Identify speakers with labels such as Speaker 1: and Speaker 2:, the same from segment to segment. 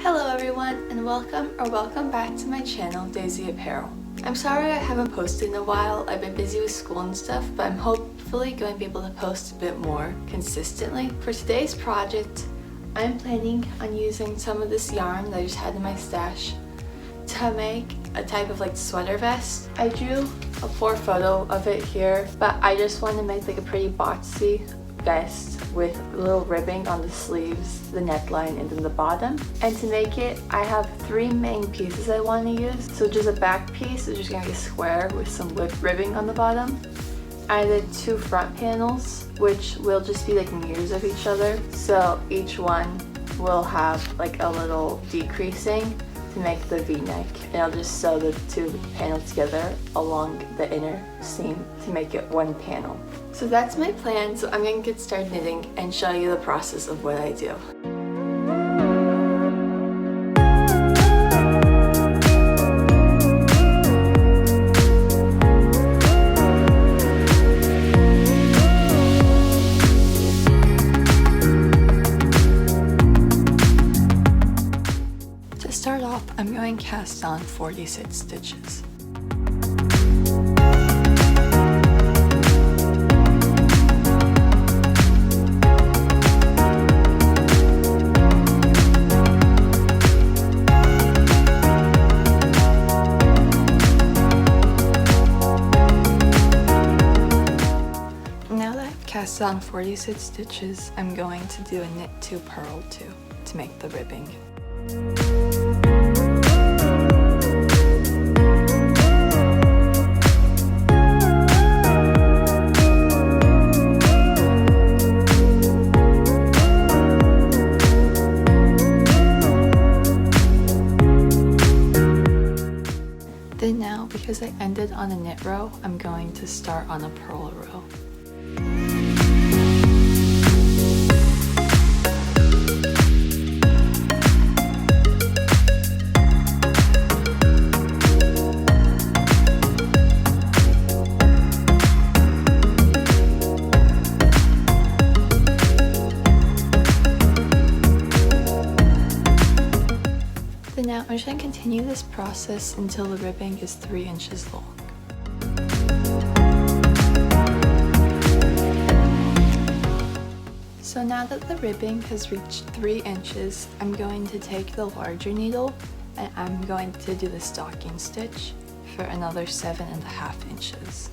Speaker 1: Hello everyone, and welcome back to my channel, Daisy Apparel. I'm sorry I haven't posted in a while. I've been busy with school and stuff, but I'm hopefully going to be able to post a bit more consistently. For today's project, I'm planning on using some of this yarn that I just had in my stash to make a type of sweater vest. I drew a poor photo of it here, but I just want to make a pretty boxy vest with little ribbing on the sleeves, the neckline, and then the bottom. And to make it, I have three main pieces I want to use. So just a back piece, which is going to be square with some ribbing on the bottom. I did two front panels, which will just be mirrors of each other. So each one will have a little decreasing to make the V-neck, and I'll just sew the two panels together along the inner seam to make it one panel. So that's my plan, so I'm going to get started knitting and show you the process of what I do. To start off, I'm going to cast on 46 stitches. Now that I've cast on 46 stitches, I'm going to do a knit 2 purl 2 to make the ribbing. Then now, because I ended on a knit row, I'm going to start on a purl row. Now I'm just going to continue this process until the ribbing is 3 inches long. So now that the ribbing has reached 3 inches, I'm going to take the larger needle and I'm going to do the stocking stitch for another 7.5 inches.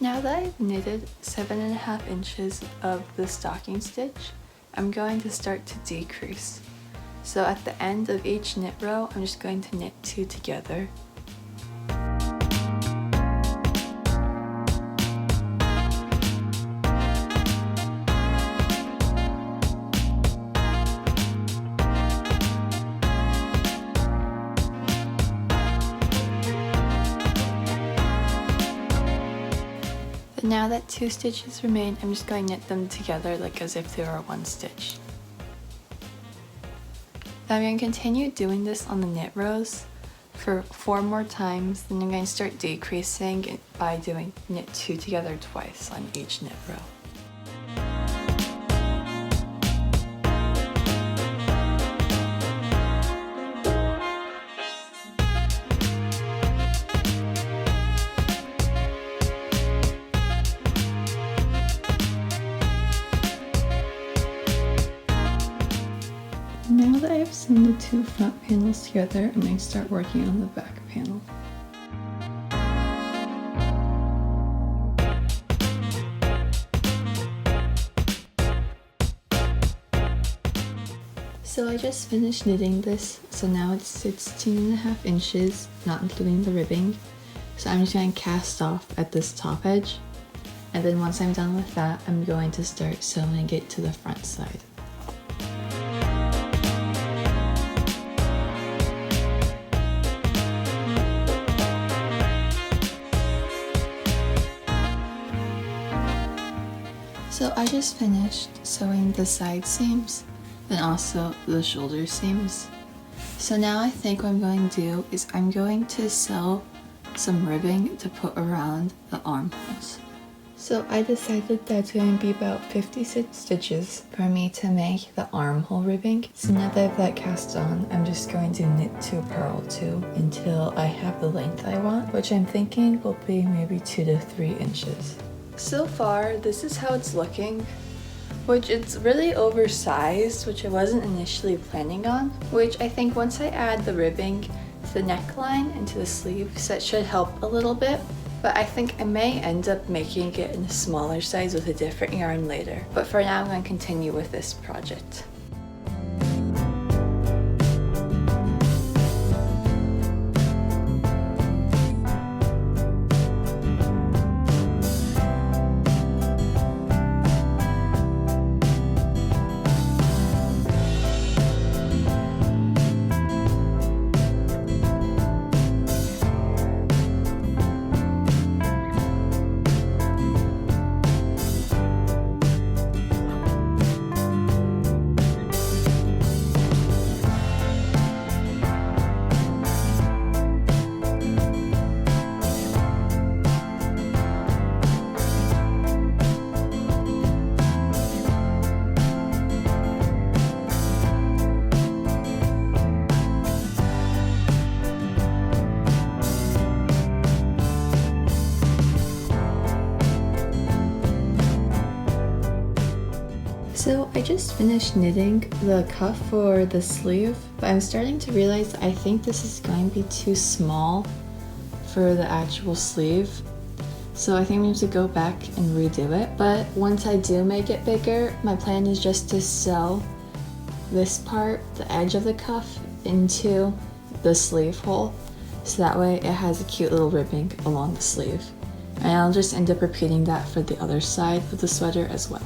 Speaker 1: Now that I've knitted 7.5 inches of the stocking stitch, I'm going to start to decrease. So at the end of each knit row, I'm just going to knit 2 together. Now that 2 stitches remain, I'm just going to knit them together as if they were one stitch. Now I'm going to continue doing this on the knit rows for 4 more times, then I'm going to start decreasing by doing knit 2 together twice on each knit row. Now that I've mixing the two front panels together, I'm going to start working on the back panel. So I just finished knitting this, so now it's 16.5 inches, not including the ribbing. So I'm just going to cast off at this top edge, and then once I'm done with that, I'm going to start sewing it to the front side. So I just finished sewing the side seams and also the shoulder seams. So now I think what I'm going to do is I'm going to sew some ribbing to put around the armholes. So I decided that's going to be about 56 stitches for me to make the armhole ribbing. So now that I have that cast on, I'm just going to knit 2 purl 2 until I have the length I want, which I'm thinking will be maybe 2 to 3 inches. So far, this is how it's looking, which it's really oversized, which I wasn't initially planning on, which I think once I add the ribbing to the neckline and to the sleeves, that should help a little bit. But I think I may end up making it in a smaller size with a different yarn later. But for now, I'm going to continue with this project. So I just finished knitting the cuff for the sleeve, but I'm starting to realize I think this is going to be too small for the actual sleeve. So I think I'm going to go back and redo it. But once I do make it bigger, my plan is just to sew this part, the edge of the cuff, into the sleeve hole. So that way it has a cute little ribbing along the sleeve. And I'll just end up repeating that for the other side of the sweater as well.